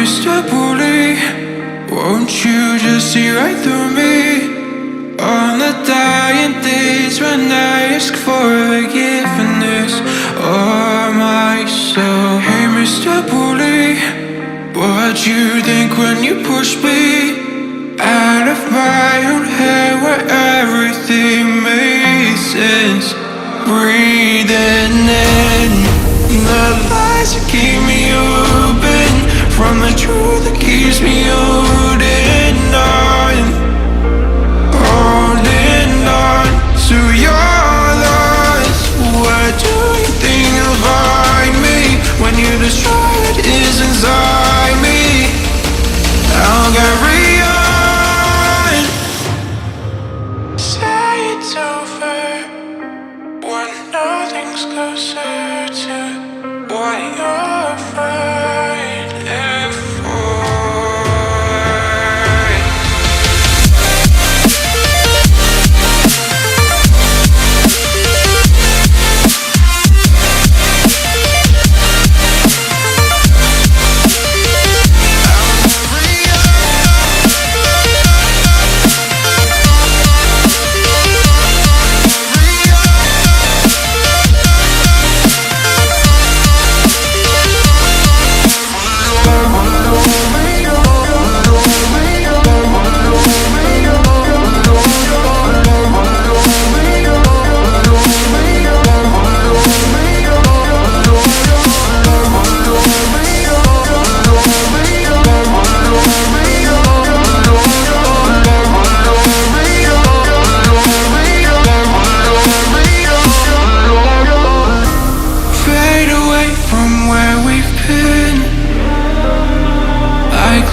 Mr. Bully, won't you just see right through me? On the dying days when I ask for forgiveness of myself. Hey Mr. Bully, what'd you think when you pushed me out of my own head where everything made sense? Breathing in the lies that keep me open from the truth that keeps me holding on to your loss. What do you think you'll find me when you destroy what is inside me? I'll carry on. Say it's over when nothing's closer to what you're fighting for.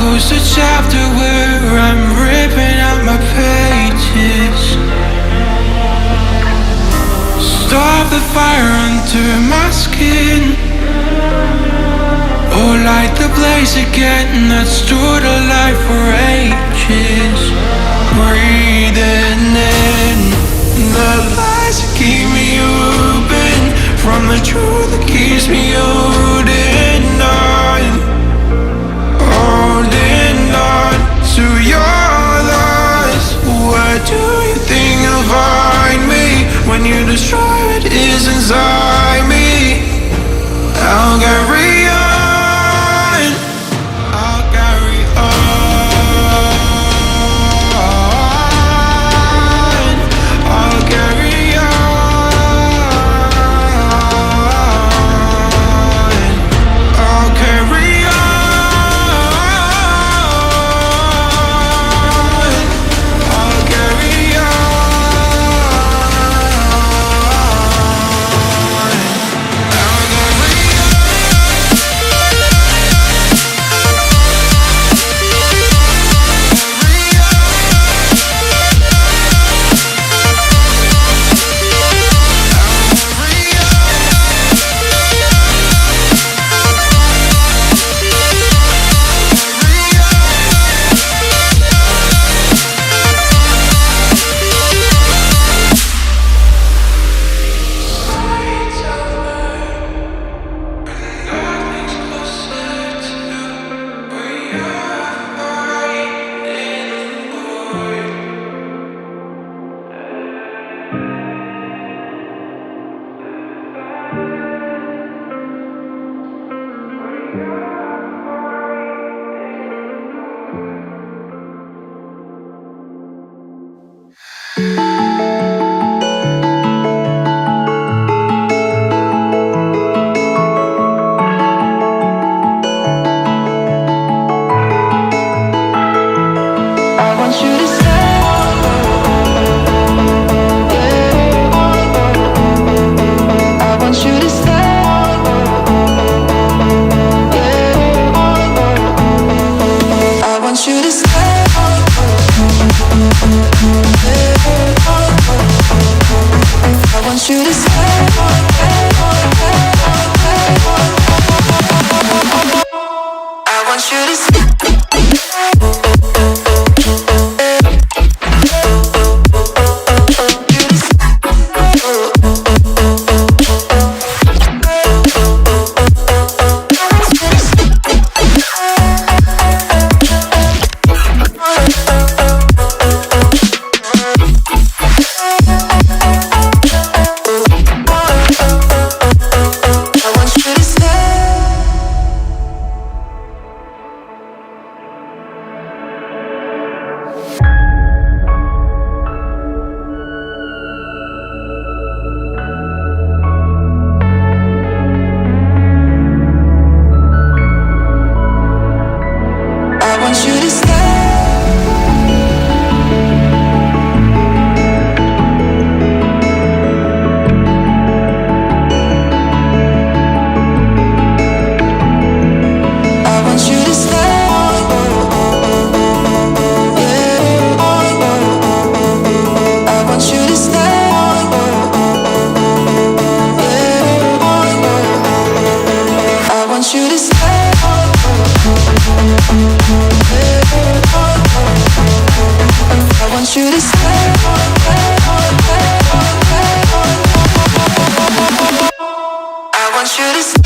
Close the chapter where I'm ripping out my pages. Stop the fire under my skin, or light the blaze again that stood alive for ages. Breathing in the lies that keep me open from the truth that keeps me holding on to your loss. What do you think you'll find me when you destroy what is inside me? I'll carry on. I'll carry on. I'll carry on. I'll carry on. Yeah. I want you to stay. I want you to stay.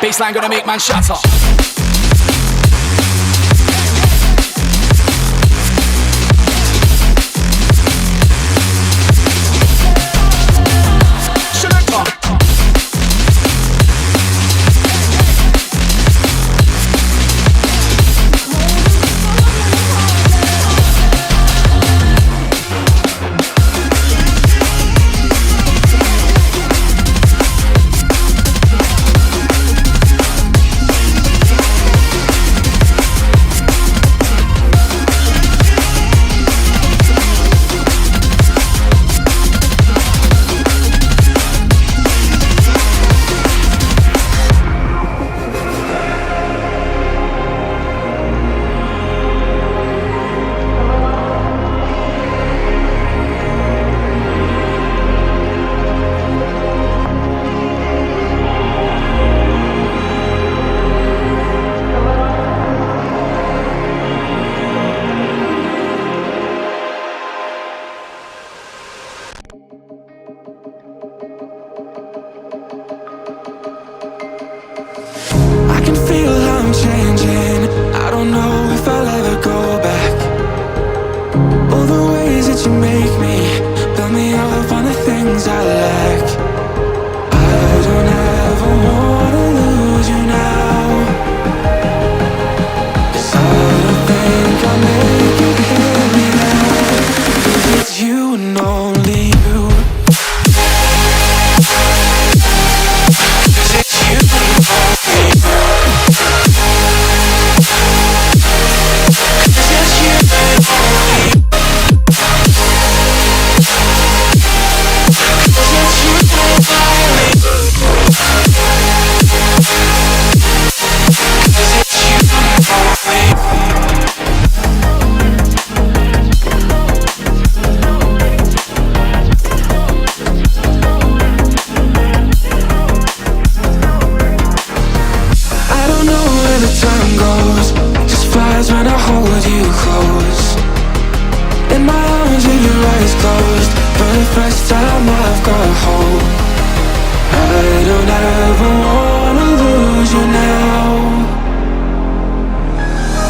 bassline gonna make man shut up. I can feel how I'm changing. I don't know if I'll ever go back. All the ways that you make me, build me up on the things I lack. I don't ever wanna lose you now, 'cause I don't think I'll make it here without. 'Cause it's you and only you. 'Cause it's you and only you. When I hold you close in my arms with your eyes closed, for the first time I've got hope. I don't ever wanna lose you now.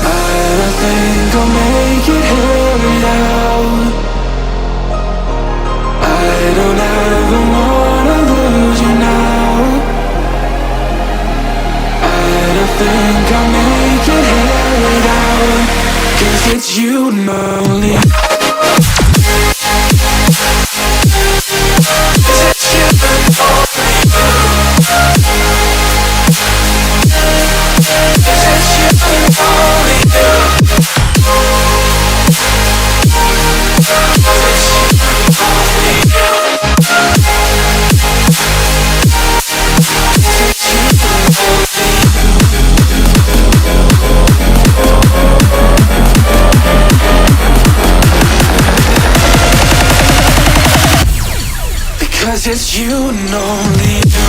I don't think I'll make it here without. I don't ever wanna lose you now. I don't think I'll make it here without. 'Cause it's you and only. 'Cause it's you and only. 'Cause it's you and only. 'Cause it's you and only. Because it's you and only you.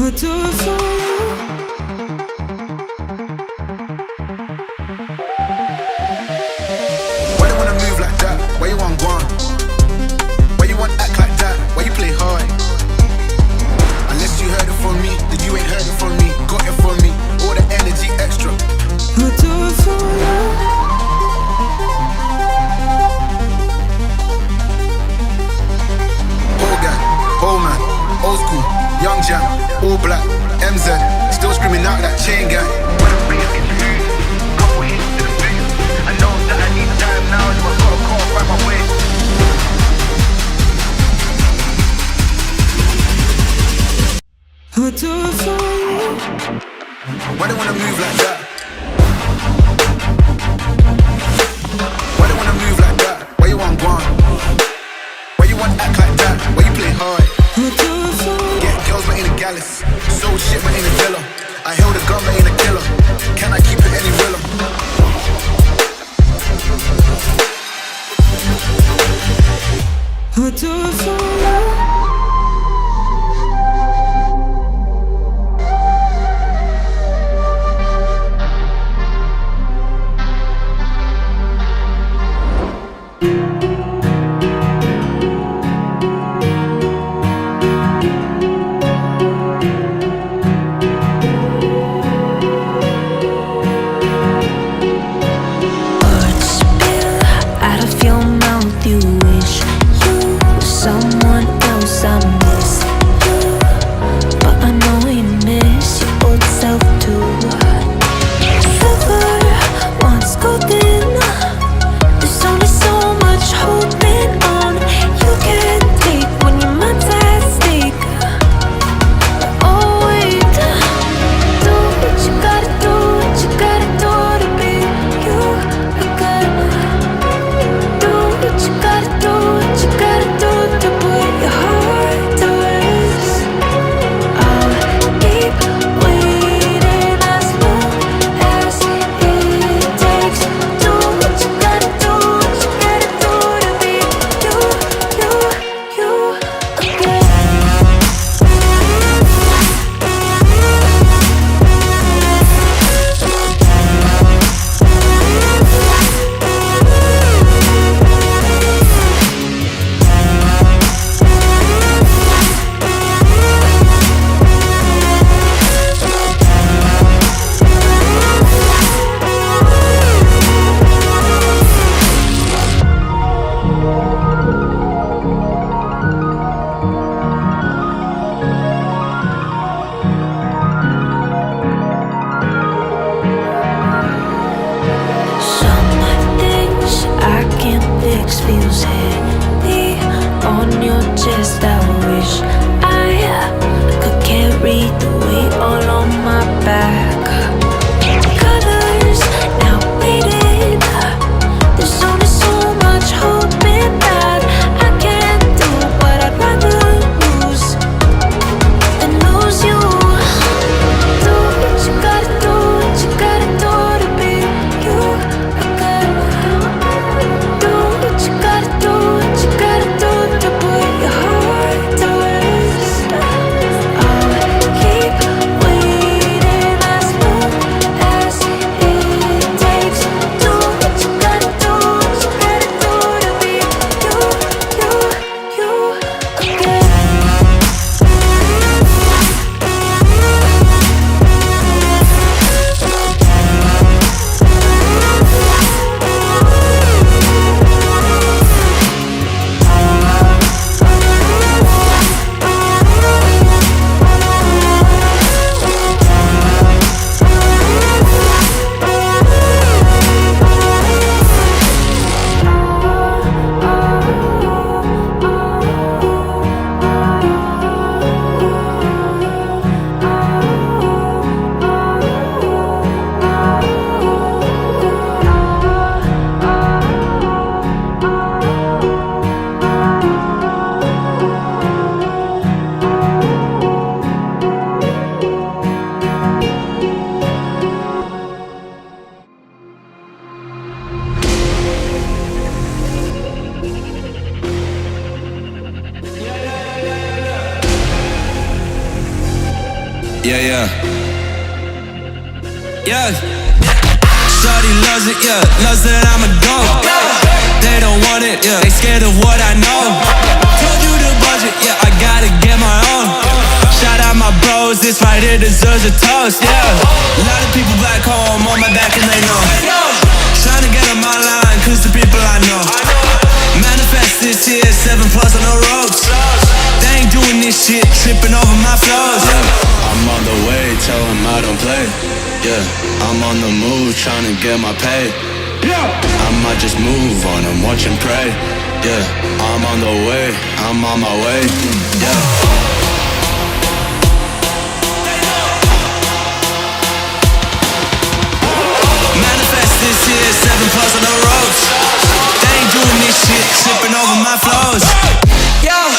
I'll do it for you. Why you wanna move like that? Why you want gone? Why you want act like that? Why you play hard? Unless you heard it from me, then you ain't heard it from me. Got it from me, all the energy extra. I'll do it for you. Old guy, old man, old school, young jam, all black, MZ, still screaming out that chain gang. Wanna bring it into you, couple hits to the face. I know that I need time now, so I gotta call find my way. I'll do it for you. Why they wanna move like that? Why they wanna move like that? Why you want gone? Why you want act like that? Why you play hard? I'll do it for you. Get girls but ain't a gallus. Sold shit but ain't a dealer. I held a gun but ain't a killer. Can I keep it any realer? I'll do it for you. Words spill out of your mouth. You wish you were someone Yeah, yeah. Yeah. Shawty loves it, yeah. Loves that I'm a dog. They don't want it, yeah. They scared of what I know. Told you the budget, yeah. I gotta get my own. Shout out my bros, this right here deserves a toast, yeah. A lot of people back home on my back and they know. Trying to get on my line, cause the people I know. Manifest this year, 7+ on the ropes. They ain't doing this shit, tripping over my flows, yeah. I'm on the way, tell them I don't play. Yeah, I'm on the move, trying to get my pay. I might just move on and watch and pray. Yeah, I'm on the way, I'm on my way. Yeah. Manifest this year, 7+ on the ropes. They ain't doing this shit, tripping over my flows. Yeah.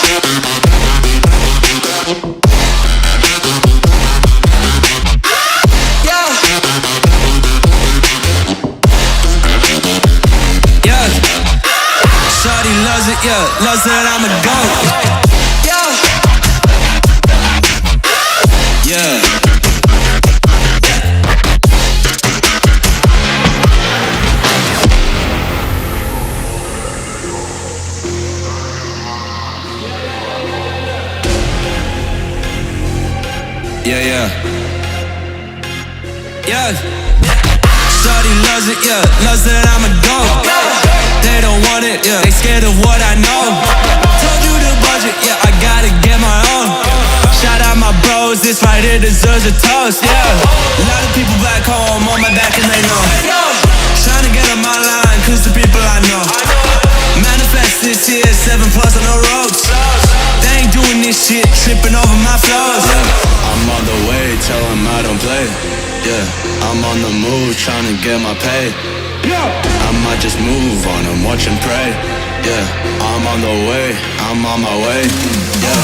Shawty loves it, yeah. Loves that I'm a goat. Yeah. Yeah, yeah. Yeah. Shawty loves it, yeah. Loves that I'm a goat. They don't want it, yeah. They scared of what I know. Told you the budget, yeah. I gotta get my own. Shout out my bros, this right here deserves a toast, yeah. A lot of people back home on my back and they know. Trying to get on my line, cause the people I know. Manifest this year, 7+ on the ropes. They ain't doing this shit, tripping over my flows, yeah. I'm on the way, tell them I don't play. Yeah, I'm on the move, trying to get my pay. I might just move on and watch and pray. Yeah, I'm on the way, I'm on my way. Yeah.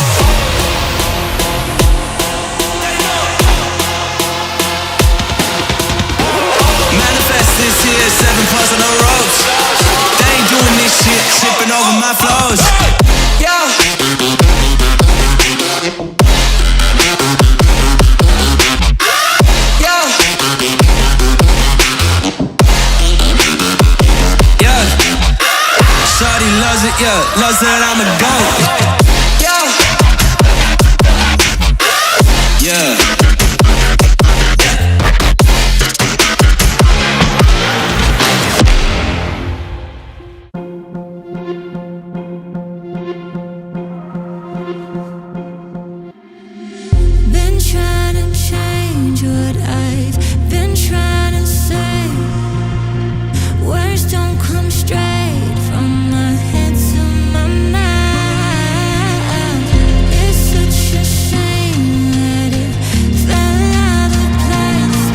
Manifest this year, 7+ on the ropes. They ain't doing this shit, tripping over my flows. Yeah. Shawty loves it, yeah. Loves that I'm a goat. Yeah. Been trying to change what I've been trying to say. Words don't come straight from my head to my mouth. It's such a shame that it fell out of place.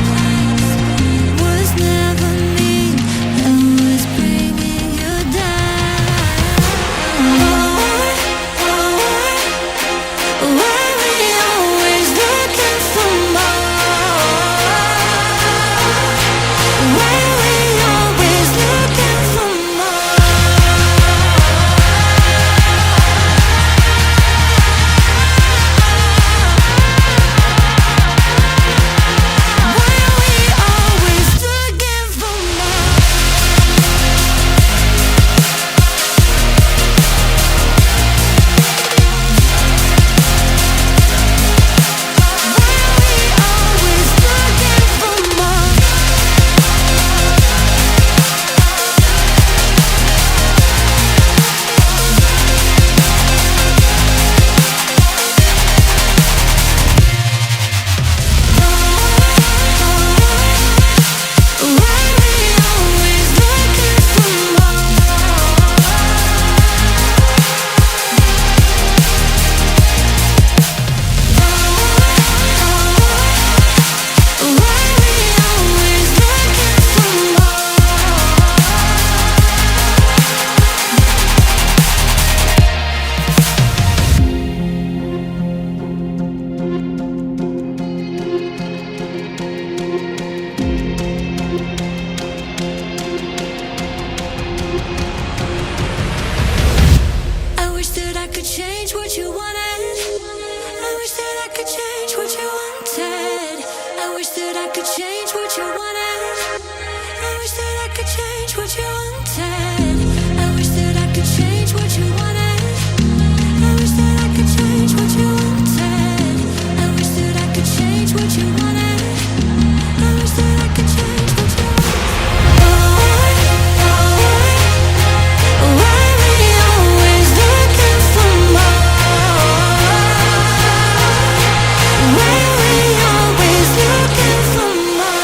Was never me that was bringing you down. Why we always looking for more? Why we always looking for more? Why we always looking for more? Always looking for more. Why we always looking for more? Why we always looking for more? I wish that I could change what you wanted. I wish that I could change what you wanted. that I could change what you wanted. I wish that I could change what you wanted. I wish that I could change what you wanted. I wish that I could change what you wanted. I wish that I could change what you wanted. I wish that I could change what you wanted. Why we always looking for more? Why we always looking for more?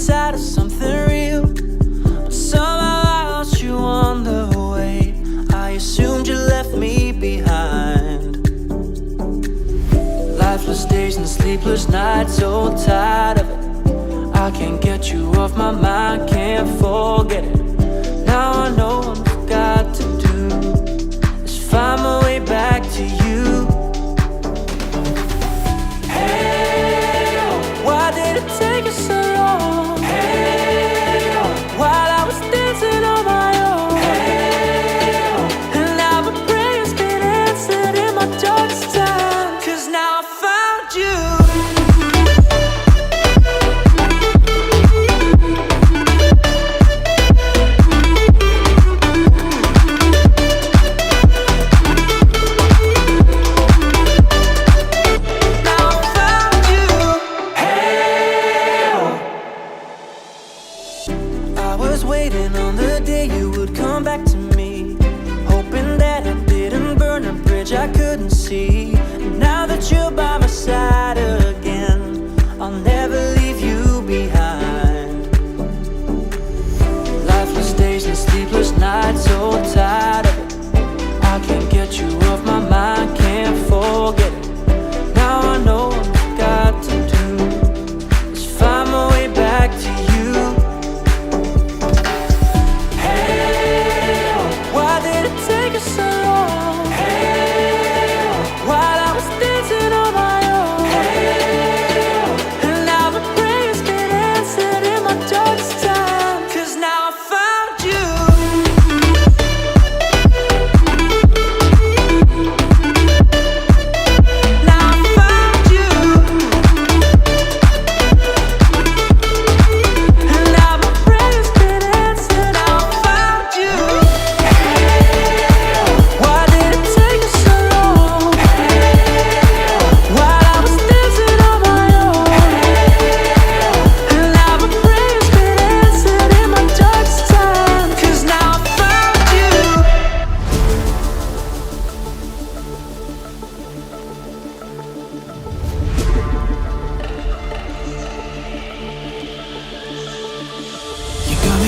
inside of something real. But somehow I lost you on the way. I assumed you left me behind. Lifeless days and sleepless nights, so tired of it. I can't get you off my mind, can't forget it. Now I know what I've got to do is find my way back to you. Hey, oh, why did it take us so long? Hey, oh, while I was dancing on my own. Hey, oh, and now my prayers get answered in my darkest time. 'Cause now I found you. Waiting on the day you would come back to me, hoping that I didn't burn a bridge I couldn't see. And now that you're by my side again, I'll never leave you behind. Lifeless days and sleepless nights, so tired of it. I can't get you off my mind, can't forget it. Now I know what I've got to do is find my way back to you. Take us so long. Hey, while I was dancing on my own. Hey, and now my prayers get answered in my darkest time. 'Cause now I found you. Now I found you. And now my prayers get answered. Now I found you.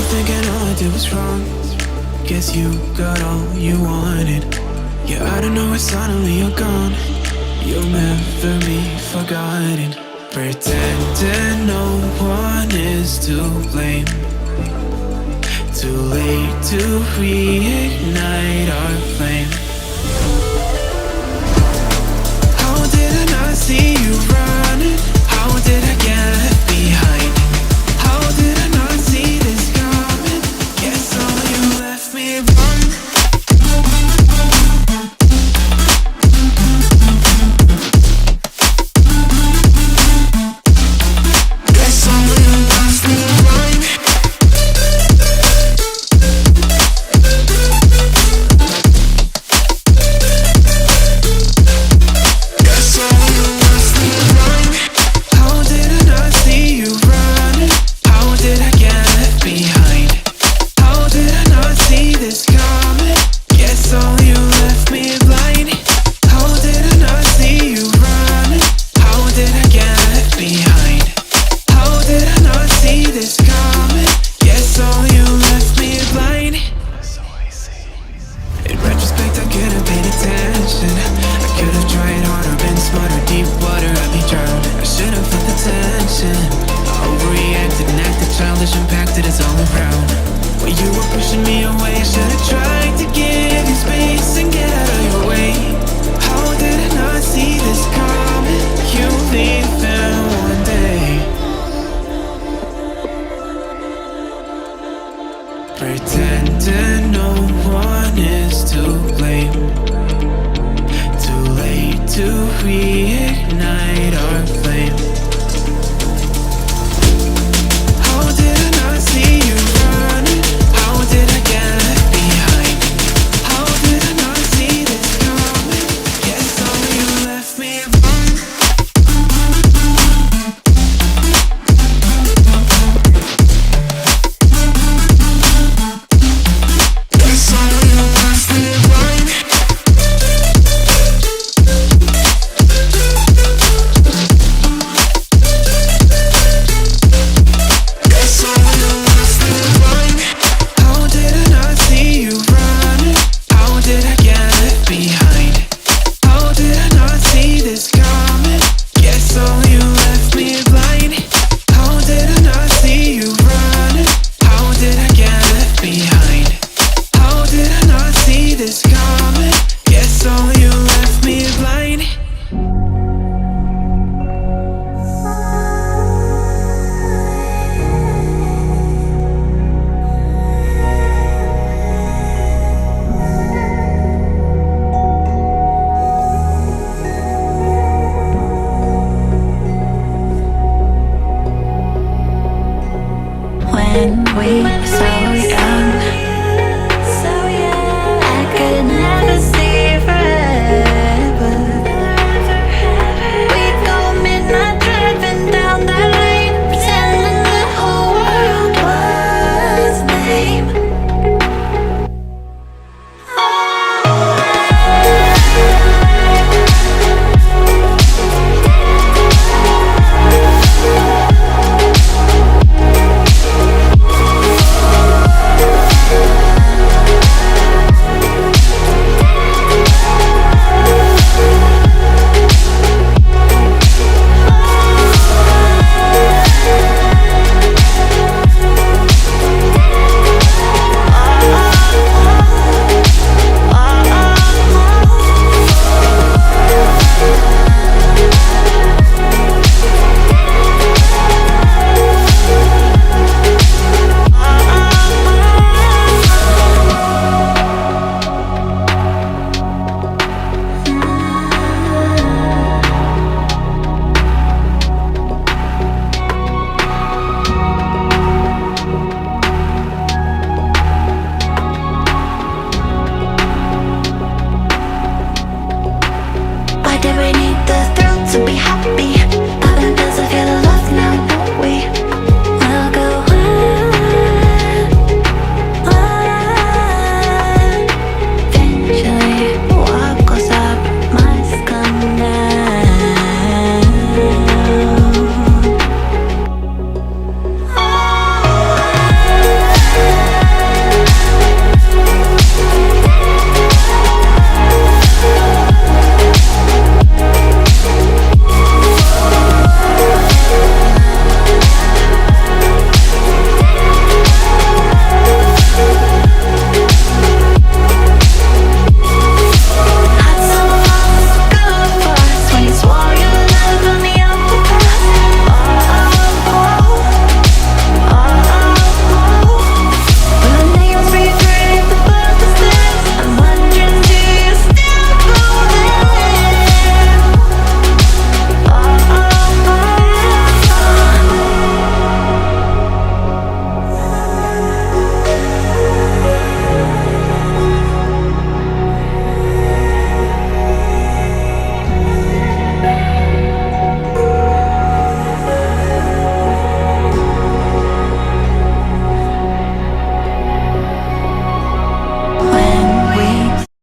Thinking all I did was wrong. Guess you got all you wanted. Yeah, out of nowhere suddenly you're gone. You'll never be forgotten. Pretending no one is to blame. Too late to reignite our flame. How did I not see you running? How did I get left behind? How did I not see this coming? Guess all you left me wrong. Guess all you left me wrong. Guess all you left me wrong. How did I not see you running? How did I get left behind? How did I not see this coming? Guess all you left me blind. How did I not see you running? How did I get left behind? How did I not see this coming? Guess all you left me blind. In retrospect, I could have paid attention. I could have tried harder, been smarter. Deep water, I'd be drowned. I should have felt the tension. I overreacted and acted childish, impacted, it's all around. When you were pushing me away, I should have tried to give you space and get out of your way. How did I not see this coming? You leaving one day. Pretending no one is to blame. Too late to reignite our flame.